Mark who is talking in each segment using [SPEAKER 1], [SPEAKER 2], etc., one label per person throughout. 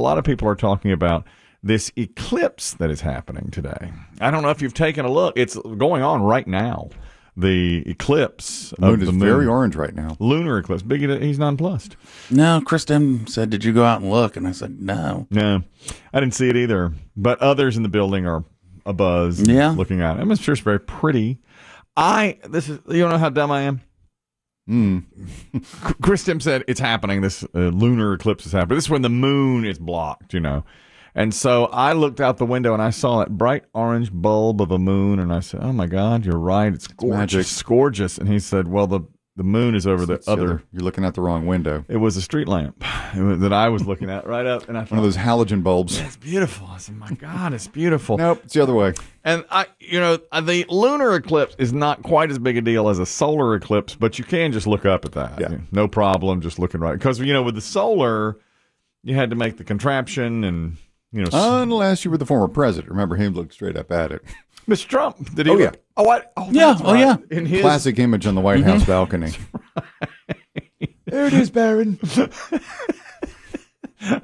[SPEAKER 1] a lot of people are talking about this eclipse that is happening today. I don't know if you've taken a look. It's going on right now. The eclipse
[SPEAKER 2] the moon is very orange right now.
[SPEAKER 1] Lunar eclipse. Biggie, he's nonplussed.
[SPEAKER 3] No, Chris Demm said, "Did you go out and look?" And I said, "No."
[SPEAKER 1] No, I didn't see it either. But others in the building are abuzz.
[SPEAKER 3] Yeah,
[SPEAKER 1] looking at it. I'm sure it's very pretty. You don't know how dumb I am. Chris Demm said it's happening. This lunar eclipse is happening. This is when the moon is blocked, And so I looked out the window and I saw that bright orange bulb of a moon, and I said, "Oh my God, you're right. It's gorgeous. It's gorgeous." And he said, "Well, the moon is over the other.
[SPEAKER 2] You're looking at the wrong window."
[SPEAKER 1] It was a street lamp that I was looking at right up, and I thought,
[SPEAKER 2] one of those halogen bulbs.
[SPEAKER 1] It's beautiful. I said, "My God, it's beautiful."
[SPEAKER 2] Nope, it's the other way.
[SPEAKER 1] And the lunar eclipse is not quite as big a deal as a solar eclipse, but you can just look up at that.
[SPEAKER 2] Yeah.
[SPEAKER 1] No problem, just looking right. Because with the solar, you had to make the contraption and.
[SPEAKER 2] Unless you were the former president. Remember, he looked straight up at it.
[SPEAKER 1] Mr. Trump, did he?
[SPEAKER 2] Oh, yeah.
[SPEAKER 1] Oh, what? Oh,
[SPEAKER 3] yeah.
[SPEAKER 1] Right.
[SPEAKER 3] Oh, yeah.
[SPEAKER 2] In his classic image on the White House balcony.
[SPEAKER 1] Right.
[SPEAKER 2] There it is, Barron.
[SPEAKER 1] I'd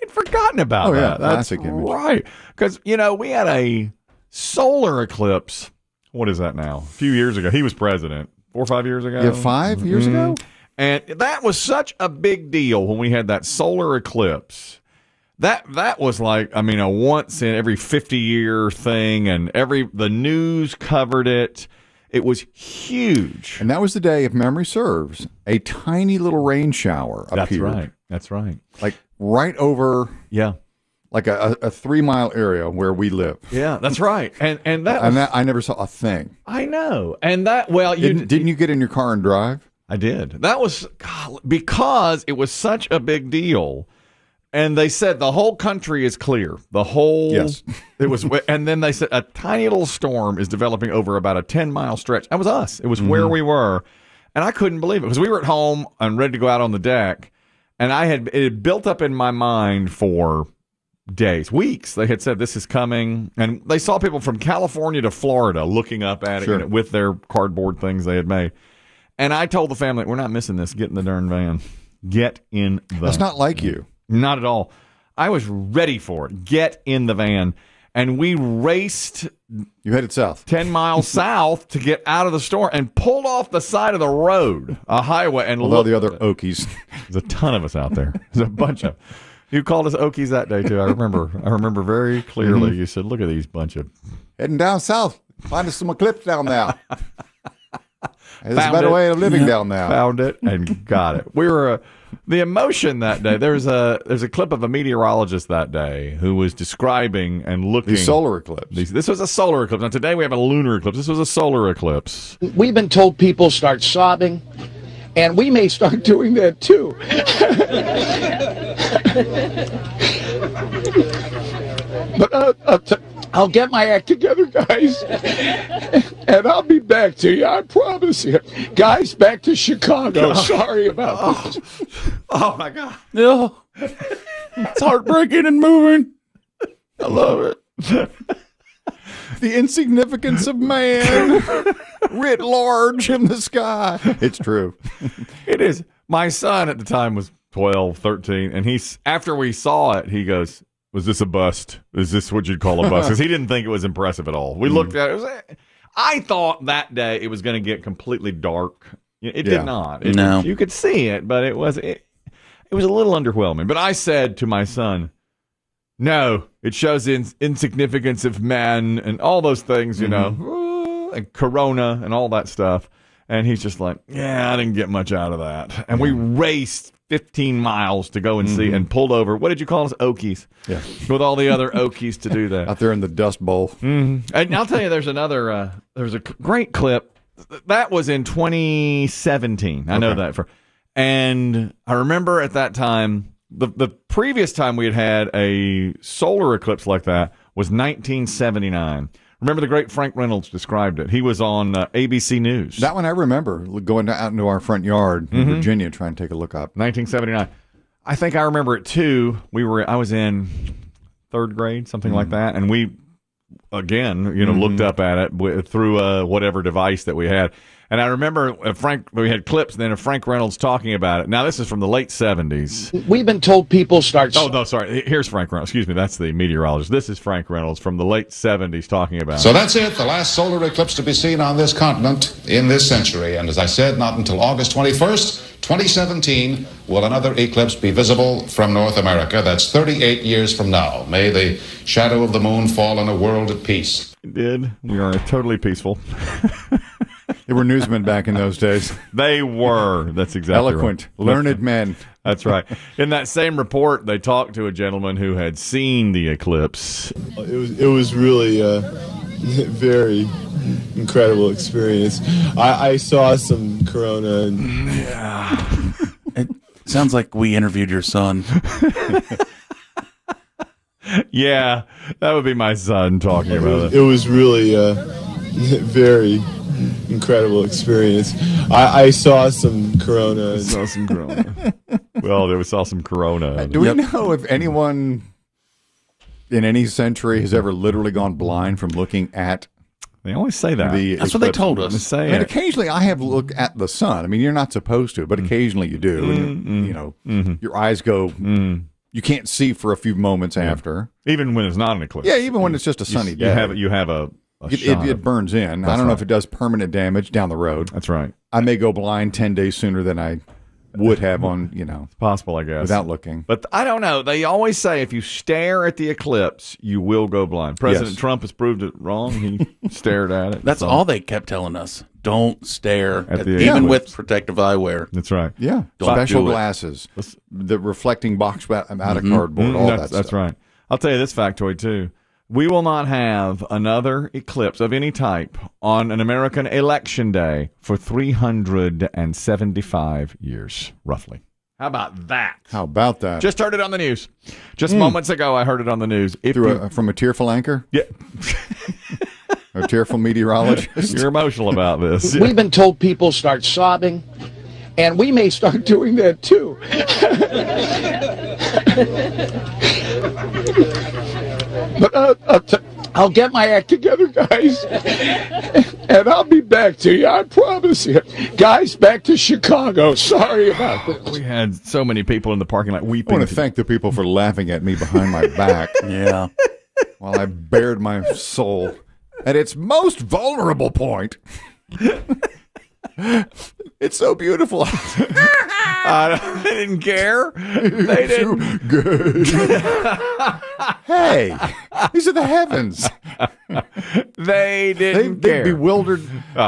[SPEAKER 1] forgotten about that.
[SPEAKER 2] Yeah, classic image.
[SPEAKER 1] Right. Because, we had a solar eclipse. What is that now? A few years ago. He was president. 4 or 5 years ago?
[SPEAKER 2] Yeah, 5 years ago?
[SPEAKER 1] And that was such a big deal when we had that solar eclipse. That was like, a once in every 50-year thing, and the news covered it. It was huge.
[SPEAKER 2] And that was the day, if memory serves, a tiny little rain shower appeared.
[SPEAKER 1] That's right.
[SPEAKER 2] Like right over, like a 3-mile area where we live.
[SPEAKER 1] Yeah, that's right. And that
[SPEAKER 2] I never saw a thing.
[SPEAKER 1] I know. And that, well,
[SPEAKER 2] didn't you get in your car and drive?
[SPEAKER 1] I did. That was because it was such a big deal. And they said the whole country is clear. Yes. It was, and then they said a tiny little storm is developing over about a 10-mile stretch. That was us. It was where we were, and I couldn't believe it because we were at home and ready to go out on the deck, and it had built up in my mind for days, weeks. They had said this is coming, and they saw people from California to Florida looking up at it with their cardboard things they had made. And I told the family, "We're not missing this. Get in the darn van. Get in the."
[SPEAKER 2] That's not like you.
[SPEAKER 1] Not at all. I was ready for it. Get in the van. And we raced.
[SPEAKER 2] You headed south.
[SPEAKER 1] 10 miles south to get out of the store and pulled off the side of the road, a highway. And
[SPEAKER 2] all the other Okies.
[SPEAKER 1] There's a ton of us out there. There's a bunch of. You called us Okies that day, too. I remember very clearly. You said, "Look at these bunch of."
[SPEAKER 2] Heading down south. Find us some eclipse down there. There's a better way of living down there.
[SPEAKER 1] Found it and got it. We were the emotion that day. There's a clip of a meteorologist that day who was describing and looking
[SPEAKER 2] the solar eclipse.
[SPEAKER 1] This was a solar eclipse. Now today we have a lunar eclipse. This was a solar eclipse.
[SPEAKER 4] We've been told people start sobbing, and we may start doing that too. But I'll get my act together, guys, and I'll be back to you, I promise you. Guys, back to Chicago. Sorry about this.
[SPEAKER 1] Oh, my God.
[SPEAKER 3] No. It's heartbreaking and moving.
[SPEAKER 1] I love it.
[SPEAKER 2] The insignificance of man writ large in the sky. It's true.
[SPEAKER 1] It is. My son at the time was 12, 13, and after we saw it, he goes, "Was this a bust? Is this what you'd call a bust?" Because he didn't think it was impressive at all. We looked at it. I thought that day it was going to get completely dark. It did not.
[SPEAKER 3] No.
[SPEAKER 1] You could see it, but it was a little underwhelming. But I said to my son, "No, it shows the insignificance of man and all those things, and Corona and all that stuff." And he's just like, "Yeah, I didn't get much out of that." And we raced 15 miles to go and see and pulled over. What did you call us? Okies.
[SPEAKER 2] Yeah.
[SPEAKER 1] With all the other Okies to do that.
[SPEAKER 2] Out there in the Dust Bowl.
[SPEAKER 1] And I'll tell you, there's a great clip. That was in 2017. I know that. And I remember at that time, the previous time we had a solar eclipse like that was 1979. Remember the great Frank Reynolds described it. He was on ABC News.
[SPEAKER 2] That one I remember, going out into our front yard in Virginia trying to take a look up.
[SPEAKER 1] 1979. I think I remember it too. I was in 3rd grade, something like that, and we again, looked up at it through whatever device that we had. And I remember we had clips then of Frank Reynolds talking about it. Now, this is from the late 70s.
[SPEAKER 4] We've been told people start...
[SPEAKER 1] Oh, no, sorry. Here's Frank Reynolds. Excuse me. That's the meteorologist. This is Frank Reynolds from the late 70s talking about
[SPEAKER 5] So that's it. The last solar eclipse to be seen on this continent in this century. And as I said, not until August 21st, 2017, will another eclipse be visible from North America. That's 38 years from now. May the shadow of the moon fall on a world at peace.
[SPEAKER 1] It did. We are totally peaceful.
[SPEAKER 2] They were newsmen back in those days.
[SPEAKER 1] They were. That's exactly
[SPEAKER 2] eloquent,
[SPEAKER 1] right.
[SPEAKER 2] learned men.
[SPEAKER 1] That's right. In that same report, they talked to a gentleman who had seen the eclipse.
[SPEAKER 6] It was really a very incredible experience. I saw some corona. And
[SPEAKER 3] Yeah. It sounds like we interviewed your son.
[SPEAKER 1] Yeah, that would be my son talking about it.
[SPEAKER 6] it was really a very incredible experience. I saw some corona.
[SPEAKER 1] Saw some corona. Well, we saw some corona.
[SPEAKER 2] Do we know if anyone in any century has ever literally gone blind from looking at
[SPEAKER 1] They always say that.
[SPEAKER 2] the
[SPEAKER 3] That's what they
[SPEAKER 2] eclipse?
[SPEAKER 3] told
[SPEAKER 1] They
[SPEAKER 3] us.
[SPEAKER 1] say
[SPEAKER 2] I mean,
[SPEAKER 1] it.
[SPEAKER 2] occasionally I have looked at the sun. I mean, you're not supposed to, but occasionally you do. And you know, your eyes go, you can't see for a few moments after.
[SPEAKER 1] Even when it's not an eclipse.
[SPEAKER 2] Yeah, even when it's just a sunny day.
[SPEAKER 1] You have a
[SPEAKER 2] It,
[SPEAKER 1] shot
[SPEAKER 2] it
[SPEAKER 1] of-
[SPEAKER 2] burns in. I don't know if it does permanent damage down the road.
[SPEAKER 1] That's right.
[SPEAKER 2] I may go blind 10 days sooner than I would have on,
[SPEAKER 1] Possible, I guess.
[SPEAKER 2] without looking.
[SPEAKER 1] But I don't know. They always say if you stare at the eclipse, you will go blind. President
[SPEAKER 2] Yes.
[SPEAKER 1] Trump has proved it wrong. He stared at it.
[SPEAKER 3] That's
[SPEAKER 1] So-
[SPEAKER 3] all they kept telling us. Don't stare,
[SPEAKER 1] At the
[SPEAKER 3] even
[SPEAKER 1] eclipse.
[SPEAKER 3] with protective eyewear.
[SPEAKER 1] That's right.
[SPEAKER 2] Yeah,
[SPEAKER 3] Don't
[SPEAKER 2] special
[SPEAKER 3] do it.
[SPEAKER 2] glasses, the reflecting box out of cardboard, all
[SPEAKER 1] That's
[SPEAKER 2] that stuff.
[SPEAKER 1] right. I'll tell you this factoid, too. We will not have another eclipse of any type on an American election day for 375 years, roughly. How about that?
[SPEAKER 2] How about that?
[SPEAKER 1] Just heard it on the news. Just moments ago, I heard it on the news. If
[SPEAKER 2] From a tearful anchor,
[SPEAKER 1] yeah,
[SPEAKER 2] a tearful meteorologist.
[SPEAKER 1] you're emotional about this.
[SPEAKER 4] We've been told people start sobbing, and we may start doing that too. But I'll get my act together, guys, and I'll be back to you. I promise you. Guys, back to Chicago. Sorry about this.
[SPEAKER 1] We had so many people in the parking lot
[SPEAKER 2] I
[SPEAKER 1] weeping.
[SPEAKER 2] want to thank the people for laughing at me behind my back
[SPEAKER 3] Yeah.
[SPEAKER 2] while I bared my soul at its most vulnerable point. It's so beautiful.
[SPEAKER 1] They didn't care. They didn't.
[SPEAKER 2] Good. Hey, these are the heavens.
[SPEAKER 1] They didn't
[SPEAKER 2] They've
[SPEAKER 1] care.
[SPEAKER 2] bewildered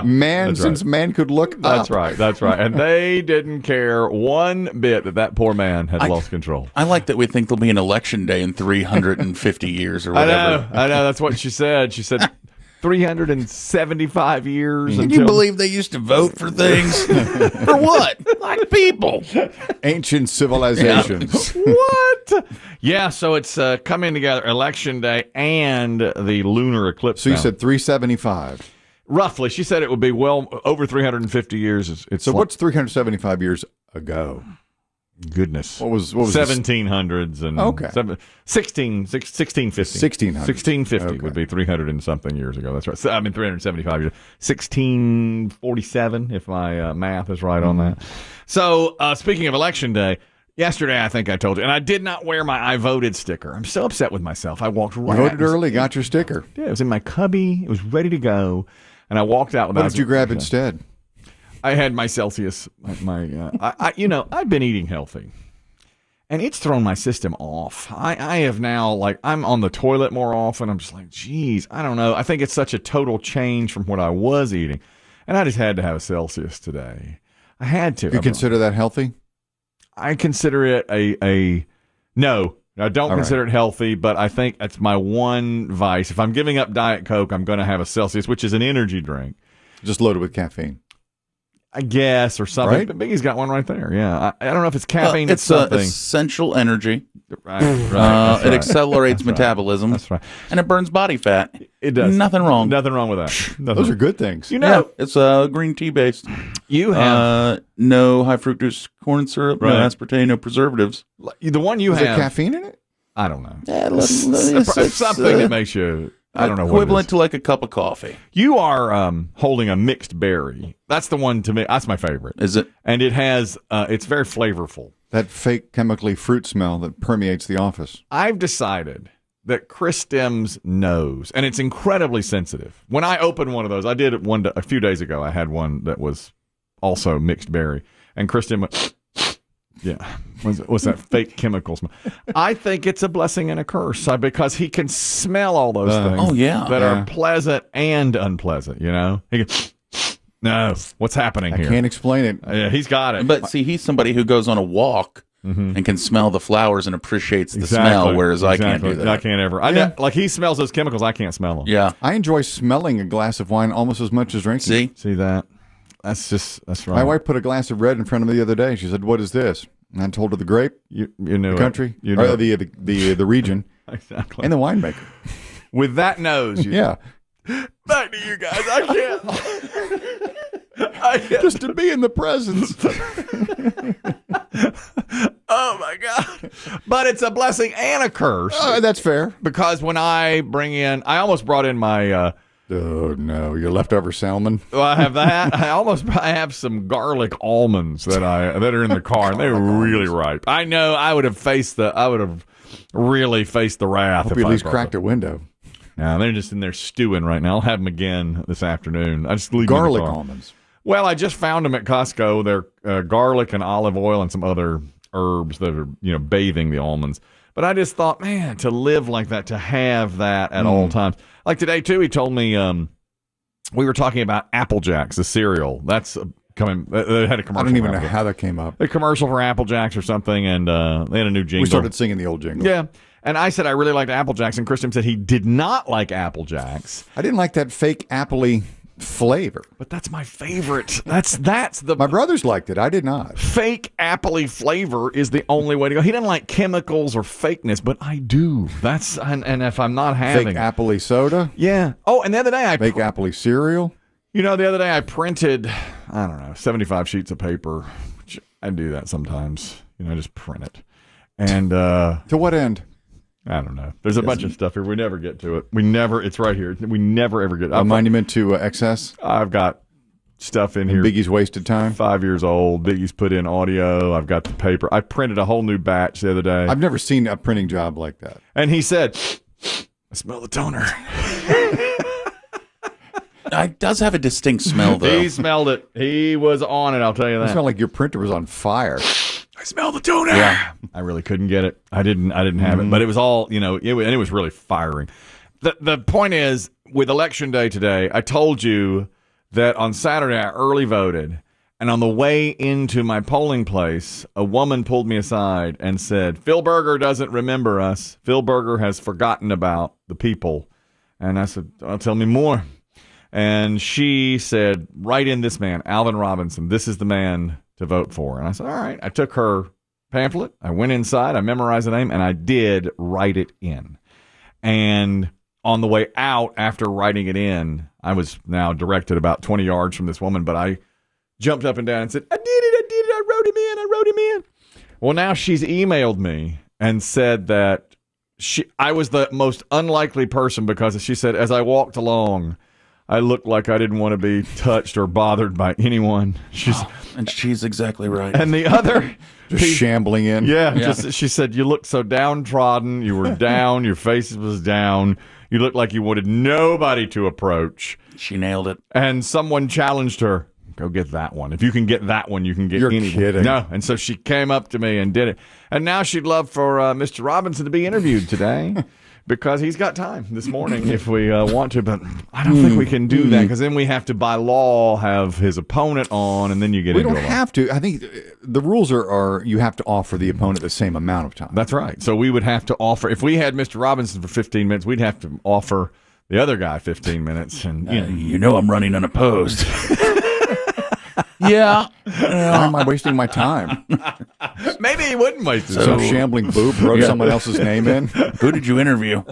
[SPEAKER 2] man
[SPEAKER 1] that's
[SPEAKER 2] since man could look
[SPEAKER 1] That's
[SPEAKER 2] up.
[SPEAKER 1] right. That's right. And they didn't care one bit that poor man had lost control.
[SPEAKER 3] I like that we think there'll be an election day in 350 years or whatever.
[SPEAKER 1] I know. That's what she said. She said 375 years.
[SPEAKER 3] Can
[SPEAKER 1] until
[SPEAKER 3] you believe they used to vote for things? For what? Like people.
[SPEAKER 2] Ancient civilizations.
[SPEAKER 1] What? Yeah, so it's coming together, Election Day and the lunar eclipse.
[SPEAKER 2] So you
[SPEAKER 1] now.
[SPEAKER 2] said 375.
[SPEAKER 1] Roughly. She said it would be well over 350 years. It's
[SPEAKER 2] So
[SPEAKER 1] like-
[SPEAKER 2] what's 375 years ago?
[SPEAKER 1] Goodness.
[SPEAKER 2] What was the
[SPEAKER 1] 1700s and
[SPEAKER 2] Okay.
[SPEAKER 1] 1650.
[SPEAKER 2] 1600.
[SPEAKER 1] 1650
[SPEAKER 2] Okay.
[SPEAKER 1] would be 300 and something years ago. That's right. So, 375 years. 1647, if my math is right on that. So, speaking of Election Day, yesterday I think I told you, and I did not wear my I voted sticker. I'm so upset with myself. I walked right
[SPEAKER 2] You
[SPEAKER 1] out.
[SPEAKER 2] voted early, got your sticker.
[SPEAKER 1] Yeah, it was in my cubby. It was ready to go, and I walked out without.
[SPEAKER 2] What did you grab instead?
[SPEAKER 1] I had my Celsius. I've been eating healthy, and it's thrown my system off. I have now, I'm on the toilet more often. I'm just like, geez, I don't know. I think it's such a total change from what I was eating, and I just had to have a Celsius today. I had to.
[SPEAKER 2] You consider that healthy?
[SPEAKER 1] I consider it a no. I don't consider it healthy, but I think that's my one vice. If I'm giving up Diet Coke, I'm going to have a Celsius, which is an energy drink.
[SPEAKER 2] Just loaded with caffeine.
[SPEAKER 1] I guess, or something.
[SPEAKER 2] Right?
[SPEAKER 1] But Biggie's got one right there. Yeah. I don't know if it's caffeine.
[SPEAKER 3] It's
[SPEAKER 1] something.
[SPEAKER 3] essential energy.
[SPEAKER 1] Right. That's
[SPEAKER 3] It
[SPEAKER 1] right.
[SPEAKER 3] accelerates
[SPEAKER 1] That's right.
[SPEAKER 3] metabolism.
[SPEAKER 1] That's right.
[SPEAKER 3] And it burns body fat.
[SPEAKER 1] It does.
[SPEAKER 3] Nothing wrong.
[SPEAKER 1] Nothing wrong with that. Nothing
[SPEAKER 2] Those are
[SPEAKER 1] wrong.
[SPEAKER 2] good things.
[SPEAKER 1] You know,
[SPEAKER 3] It's green tea based.
[SPEAKER 1] you have
[SPEAKER 3] No high fructose corn syrup,
[SPEAKER 1] Right.
[SPEAKER 3] no aspartame, no preservatives.
[SPEAKER 1] the one you
[SPEAKER 2] Is there
[SPEAKER 1] have.
[SPEAKER 2] caffeine in it?
[SPEAKER 1] I don't know.
[SPEAKER 3] Yeah,
[SPEAKER 1] It's something that makes you. I don't know what
[SPEAKER 3] Equivalent to like a cup of coffee.
[SPEAKER 1] You are holding a mixed berry. That's the one to me. That's my favorite.
[SPEAKER 3] Is it?
[SPEAKER 1] And it has, it's very flavorful.
[SPEAKER 2] That fake chemically fruit smell that permeates the office.
[SPEAKER 1] I've decided that Chris Demm's nose, and it's incredibly sensitive. When I open one of those, I did it a few days ago. I had one that was also mixed berry. And Chris Demm went, yeah, what's that fake chemical smell? I think it's a blessing and a curse because he can smell all those things that are pleasant and unpleasant, you know? He goes, no, what's happening here?
[SPEAKER 2] I can't explain it.
[SPEAKER 1] Yeah, he's got it.
[SPEAKER 3] But see, he's somebody who goes on a walk and can smell the flowers and appreciates the smell, whereas I can't do that.
[SPEAKER 1] I can't ever. Like he smells those chemicals, I can't smell them.
[SPEAKER 3] Yeah.
[SPEAKER 2] I enjoy smelling a glass of wine almost as much as drinking.
[SPEAKER 1] See that? That's right.
[SPEAKER 2] My wife put a glass of red in front of me the other day. She said, "What is this?" And I told her the grape,
[SPEAKER 1] you know,
[SPEAKER 2] the country,
[SPEAKER 1] you know,
[SPEAKER 2] or the region,
[SPEAKER 1] exactly,
[SPEAKER 2] and the winemaker.
[SPEAKER 1] With that nose,
[SPEAKER 2] yeah.
[SPEAKER 1] Back to you guys. I can't.
[SPEAKER 2] Just to be in the presence.
[SPEAKER 1] Oh my God! But it's a blessing and a curse.
[SPEAKER 2] That's fair.
[SPEAKER 1] Because when I bring in, I almost brought in my.
[SPEAKER 2] Oh no, your leftover salmon.
[SPEAKER 1] Well, I have that. I have some garlic almonds that are in the car, and they're really ripe. I know I would have really faced the wrath.
[SPEAKER 2] Hope
[SPEAKER 1] if
[SPEAKER 2] you at
[SPEAKER 1] I
[SPEAKER 2] least
[SPEAKER 1] brought
[SPEAKER 2] cracked a window.
[SPEAKER 1] No, they're just in there stewing right now. I'll have them again this afternoon. I just leave
[SPEAKER 2] garlic
[SPEAKER 1] them in the car.
[SPEAKER 2] almonds.
[SPEAKER 1] Well, I just found them at Costco. They're garlic and olive oil and some other herbs that are bathing the almonds. But I just thought, man, to live like that, to have that at all times. Like today, too, he told me we were talking about Apple Jacks, the cereal. That's coming. They had a commercial.
[SPEAKER 2] I don't even know how that came up.
[SPEAKER 1] A commercial for Apple Jacks or something, and they had a new jingle.
[SPEAKER 2] We started singing the old jingle.
[SPEAKER 1] Yeah. And I said I really liked Apple Jacks, and Kristen said he did not like Apple Jacks.
[SPEAKER 2] I didn't like that fake appley flavor.
[SPEAKER 1] But that's my favorite. That's the
[SPEAKER 2] My brothers liked it. I did not.
[SPEAKER 1] Fake appley flavor is the only way to go. He didn't like chemicals or fakeness, but I do. That's and if I'm not having
[SPEAKER 2] fake appley soda.
[SPEAKER 1] Yeah. Oh, and the other day
[SPEAKER 2] fake appley cereal.
[SPEAKER 1] The other day I printed 75 sheets of paper. Which I do that sometimes. I just print it. And
[SPEAKER 2] to what end?
[SPEAKER 1] I don't know. There's a bunch of stuff here. We never get to it. It's right here. We never ever get.
[SPEAKER 2] A monument to excess.
[SPEAKER 1] I've got stuff in here.
[SPEAKER 2] Biggie's wasted time.
[SPEAKER 1] 5 years old. Biggie's put in audio. I've got the paper. I printed a whole new batch the other day.
[SPEAKER 2] I've never seen a printing job like that.
[SPEAKER 1] And he said, "I smell the toner."
[SPEAKER 3] It does have a distinct smell, though.
[SPEAKER 1] He smelled it. He was on it. I'll tell you that.
[SPEAKER 2] It smelled like your printer was on fire.
[SPEAKER 1] I smell the toner.
[SPEAKER 3] Yeah.
[SPEAKER 1] I really couldn't get it. I didn't have it, but it was all, and it was really firing. The point is, with Election Day today, I told you that on Saturday I early voted, and on the way into my polling place, a woman pulled me aside and said, "Phil Berger doesn't remember us. Phil Berger has forgotten about the people." And I said, "Tell me more." And she said, "Write in this man, Alvin Robinson. This is the man to vote for." And I said, all right. I took her pamphlet. I went inside. I memorized the name, and I did write it in. And on the way out, after writing it in, I was now directed about 20 yards from this woman, but I jumped up and down and said, I did it. I wrote him in. Well, now she's emailed me and said that I was the most unlikely person because she said, as I walked along, I looked like I didn't want to be touched or bothered by anyone.
[SPEAKER 3] And she's exactly right.
[SPEAKER 1] And the other...
[SPEAKER 2] Just shambling in.
[SPEAKER 1] Yeah. She said, you looked so downtrodden. You were down. Your face was down. You looked like you wanted nobody to approach.
[SPEAKER 3] She nailed it.
[SPEAKER 1] And someone challenged her, go get that one. If you can get that one, you can get anyone.
[SPEAKER 2] You're kidding.
[SPEAKER 1] No. And so she came up to me and did it. And now she'd love for Mr. Robinson to be interviewed today. Because he's got time this morning if we want to, but I don't think we can do that because then we have to, by law, have his opponent on, and then you get into it.
[SPEAKER 2] We don't have to. I think the rules are you have to offer the opponent the same amount of time.
[SPEAKER 1] That's right. So we would have to offer, if we had Mr. Robinson for 15 minutes, we'd have to offer the other guy 15 minutes. And
[SPEAKER 3] I'm running unopposed. Yeah.
[SPEAKER 2] Why am I wasting my time?
[SPEAKER 1] Maybe he wouldn't waste it.
[SPEAKER 2] Some shambling boob wrote someone else's name in.
[SPEAKER 3] Who did you interview?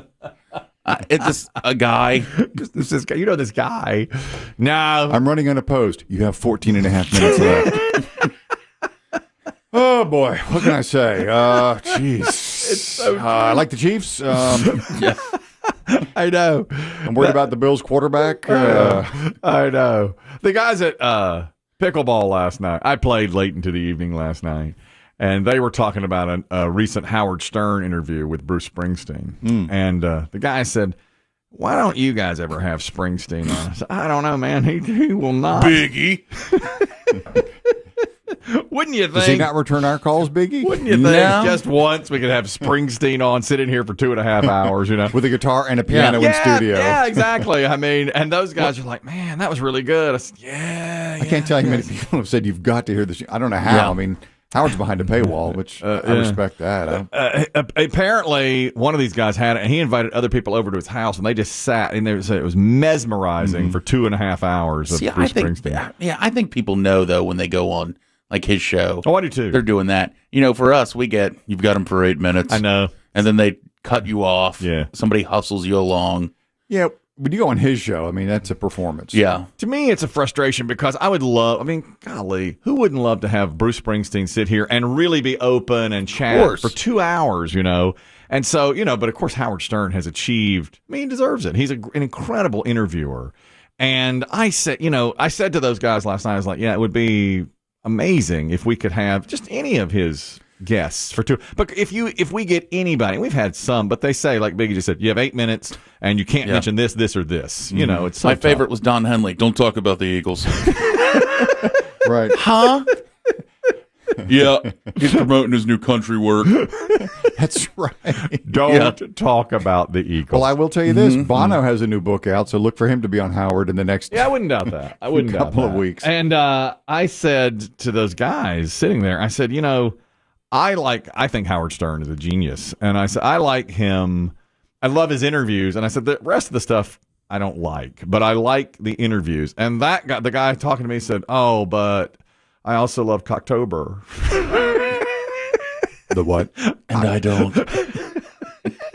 [SPEAKER 3] It's a guy.
[SPEAKER 1] This guy. You know this guy. No.
[SPEAKER 2] I'm running unopposed. You have 14 and a half minutes left. Oh, boy. What can I say? Jeez.
[SPEAKER 1] It's so
[SPEAKER 2] I like the Chiefs.
[SPEAKER 3] Yeah.
[SPEAKER 1] I know.
[SPEAKER 2] I'm worried about the Bills quarterback.
[SPEAKER 1] I know. The guys at pickleball last night, I played late into the evening last night, and they were talking about a recent Howard Stern interview with Bruce Springsteen. And the guy said, why don't you guys ever have Springsteen on? I said, I don't know, man. He will not.
[SPEAKER 3] Biggie.
[SPEAKER 1] Wouldn't you think?
[SPEAKER 2] Does he not return our calls, Biggie?
[SPEAKER 1] Wouldn't you think just once we could have Springsteen on, sit in here for 2.5 hours, you know?
[SPEAKER 2] With a guitar and a piano in studio.
[SPEAKER 1] Yeah, exactly. I mean, and those guys are like, man, that was really good. I said, yeah.
[SPEAKER 2] I can't tell you many people have said you've got to hear this. I don't know how.
[SPEAKER 1] Yeah.
[SPEAKER 2] I mean, Howard's behind a paywall, which I respect that.
[SPEAKER 1] Apparently, one of these guys had it, and he invited other people over to his house, and they just sat, and it was mesmerizing for 2.5 hours of Bruce Springsteen.
[SPEAKER 3] Yeah, I think people know, though, when they go on like his show.
[SPEAKER 1] Oh, I do too.
[SPEAKER 3] They're doing that. You know, for us, you've got them for 8 minutes.
[SPEAKER 1] I know.
[SPEAKER 3] And then they cut you off.
[SPEAKER 1] Yeah.
[SPEAKER 3] Somebody hustles you along.
[SPEAKER 2] Yeah, when you go on his show, I mean, that's a performance.
[SPEAKER 3] Yeah.
[SPEAKER 1] To me, it's a frustration because golly, who wouldn't love to have Bruce Springsteen sit here and really be open and chat for 2 hours, you know? And so, you know, but of course, Howard Stern has achieved, I mean, he deserves it. He's an incredible interviewer. And I said to those guys last night, I was like, yeah, it would be amazing if we could have just any of his guests for 2. But if we get anybody, we've had some, but they say, like Biggie just said, you have 8 minutes and you can't mention this, or this. You know, it's so
[SPEAKER 3] my
[SPEAKER 1] tough.
[SPEAKER 3] favorite was Don Henley. Don't talk about the Eagles.
[SPEAKER 2] Right.
[SPEAKER 3] Huh? Yeah, he's promoting his new country work.
[SPEAKER 2] That's right.
[SPEAKER 1] Don't talk about the Eagles.
[SPEAKER 2] Well, I will tell you this. Bono has a new book out, so look for him to be on Howard in the next
[SPEAKER 1] I wouldn't doubt that. I wouldn't doubt
[SPEAKER 2] couple
[SPEAKER 1] that.
[SPEAKER 2] of weeks.
[SPEAKER 1] And I said to those guys sitting there, I said, you know, I think Howard Stern is a genius. And I said, I like him. I love his interviews. And I said, the rest of the stuff I don't like, but I like the interviews. And the guy talking to me said, oh, but I also love Cocktober.
[SPEAKER 2] The what?
[SPEAKER 3] And I don't.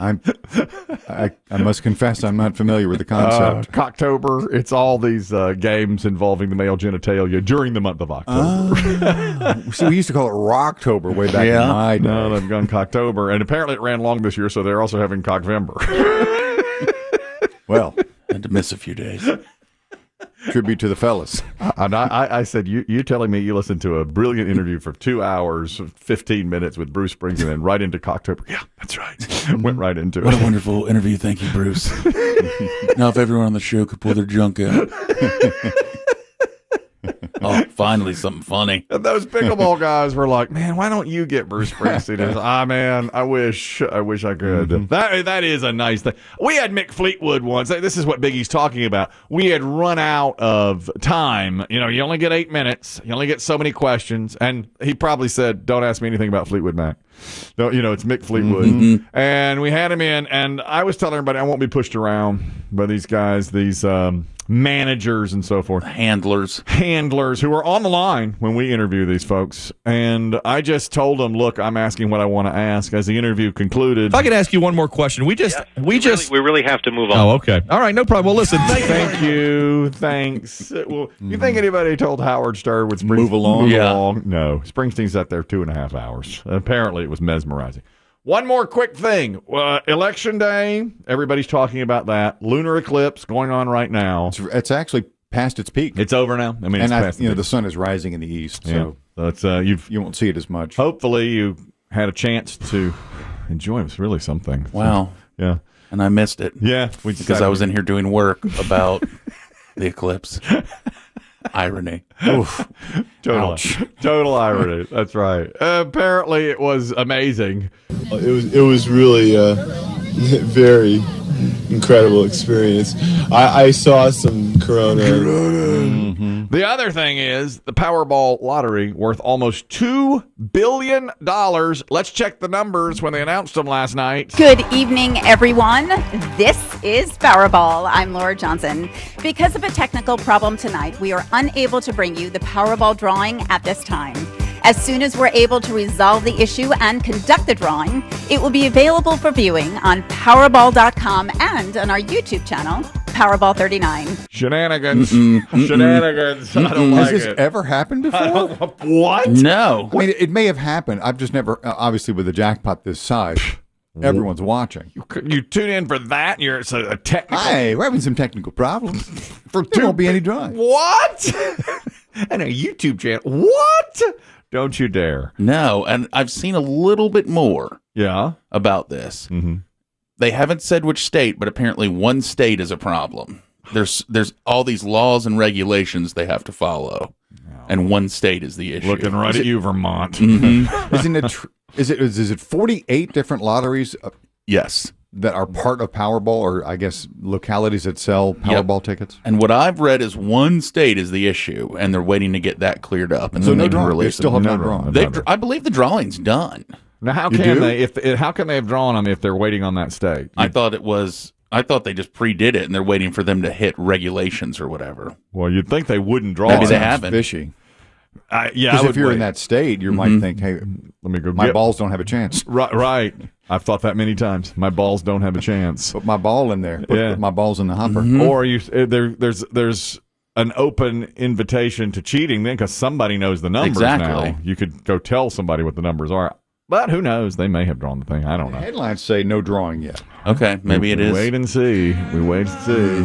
[SPEAKER 2] I must confess I'm not familiar with the concept.
[SPEAKER 1] Cocktober, it's all these games involving the male genitalia during the month of October.
[SPEAKER 2] See, we used to call it Rocktober way back in my day.
[SPEAKER 1] No, they've gone Cocktober. And apparently it ran long this year, so they're also having Cockvember.
[SPEAKER 2] Well,
[SPEAKER 3] I had to miss a few days.
[SPEAKER 2] tribute to the fellas.
[SPEAKER 1] And I said, you telling me you listened to a brilliant interview for 2 hours, 15 minutes with Bruce Springsteen and right into Cocktober. Yeah, that's right. Went right into
[SPEAKER 3] What
[SPEAKER 1] it.
[SPEAKER 3] a wonderful interview. Thank you, Bruce. Now, if everyone on the show could pull their junk out. Oh, finally, something funny.
[SPEAKER 1] And those pickleball guys were like, man, why don't you get Bruce Springsteen? I said, man, I wish I could.
[SPEAKER 2] Mm-hmm.
[SPEAKER 1] That is a nice thing. We had Mick Fleetwood once. This is what Biggie's talking about. We had run out of time. You know, you only get 8 minutes. You only get so many questions. And he probably said, don't ask me anything about Fleetwood Mac. No, you know, it's Mick Fleetwood. Mm-hmm. And we had him in, and I was telling everybody I won't be pushed around by these guys, these managers and so forth.
[SPEAKER 3] Handlers
[SPEAKER 1] Who are on the line when we interview these folks. And I just told them, look, I'm asking what I want to ask. As the interview concluded.
[SPEAKER 7] If I could ask you one more question. We really have to move on. Oh, okay. All right, no problem. Well, listen.
[SPEAKER 1] Thank you. Thanks. Well, you think anybody told Howard Stern would
[SPEAKER 2] Move along?
[SPEAKER 1] No. Springsteen sat there 2.5 hours. Apparently, it was mesmerizing. One more quick thing. Election day. Everybody's talking about that. Lunar eclipse going on right now.
[SPEAKER 2] It's actually past its peak.
[SPEAKER 1] It's over now. I mean,
[SPEAKER 2] and
[SPEAKER 1] it's past
[SPEAKER 2] the sun is rising in the east, so
[SPEAKER 1] it's
[SPEAKER 2] you won't see it as much.
[SPEAKER 1] Hopefully, you had a chance to enjoy it. It was really something.
[SPEAKER 3] Wow.
[SPEAKER 1] Yeah.
[SPEAKER 3] And I missed it.
[SPEAKER 1] Yeah.
[SPEAKER 3] Because I was in here doing work about the eclipse. Irony.
[SPEAKER 1] Oof. Total irony. That's right. Apparently, it was amazing.
[SPEAKER 6] It was really a very incredible experience. I saw some Corona.
[SPEAKER 1] Mm-hmm. The other thing is the Powerball lottery worth almost $2 billion. Let's check the numbers when they announced them last night.
[SPEAKER 8] Good evening, everyone. This is Powerball. I'm Laura Johnson. Because of a technical problem tonight, we are unable to bring you the Powerball drawing at this time. As soon as we're able to resolve the issue and conduct the drawing, it will be available for viewing on Powerball.com and on our YouTube channel, Powerball 39.
[SPEAKER 1] Shenanigans. Shenanigans. I don't like
[SPEAKER 2] Has this
[SPEAKER 1] it.
[SPEAKER 2] ever happened before?
[SPEAKER 1] What?
[SPEAKER 3] No.
[SPEAKER 2] I mean, it may have happened. I've just never, obviously with a jackpot this size, Everyone's watching.
[SPEAKER 1] You tune in for that. It's a technical.
[SPEAKER 2] Hey, we're having some technical problems. There won't be any drawing.
[SPEAKER 1] What? And a YouTube channel. What? Don't you dare.
[SPEAKER 3] No, and I've seen a little bit more about this.
[SPEAKER 1] Mm-hmm.
[SPEAKER 3] They haven't said which state, but apparently one state is a problem. There's all these laws and regulations they have to follow, and one state is the issue.
[SPEAKER 1] Looking right at you, Vermont.
[SPEAKER 3] Mm-hmm.
[SPEAKER 2] Is it 48 different lotteries?
[SPEAKER 3] Yes.
[SPEAKER 2] That are part of Powerball, or I guess localities that sell Powerball tickets?
[SPEAKER 3] And what I've read is one state is the issue, and they're waiting to get that cleared up. And
[SPEAKER 2] so
[SPEAKER 3] then
[SPEAKER 2] no
[SPEAKER 3] they can
[SPEAKER 2] drawing.
[SPEAKER 3] release
[SPEAKER 2] They still have no drawing.
[SPEAKER 3] I believe the drawing's done.
[SPEAKER 1] Now, how can they? How can they have drawn them if they're waiting on that state?
[SPEAKER 3] I thought they just pre-did it, and they're waiting for them to hit regulations or whatever.
[SPEAKER 1] Well, you'd think they wouldn't draw.
[SPEAKER 3] Maybe
[SPEAKER 1] it.
[SPEAKER 3] they haven't.
[SPEAKER 2] Fishy.
[SPEAKER 1] Because
[SPEAKER 2] if you're in that state, you might think, "Hey,
[SPEAKER 1] let me go.
[SPEAKER 2] My balls don't have a chance."
[SPEAKER 1] Right. I've thought that many times. My balls don't have a chance.
[SPEAKER 2] Put my ball in there. Put my balls in the hopper.
[SPEAKER 1] Mm-hmm. Or there's an open invitation to cheating then, because somebody knows the numbers now. You could go tell somebody what the numbers are. But who knows? They may have drawn the thing. I don't know.
[SPEAKER 2] The headlines say no drawing yet.
[SPEAKER 3] Okay, maybe it is.
[SPEAKER 1] Wait and see. We wait and see.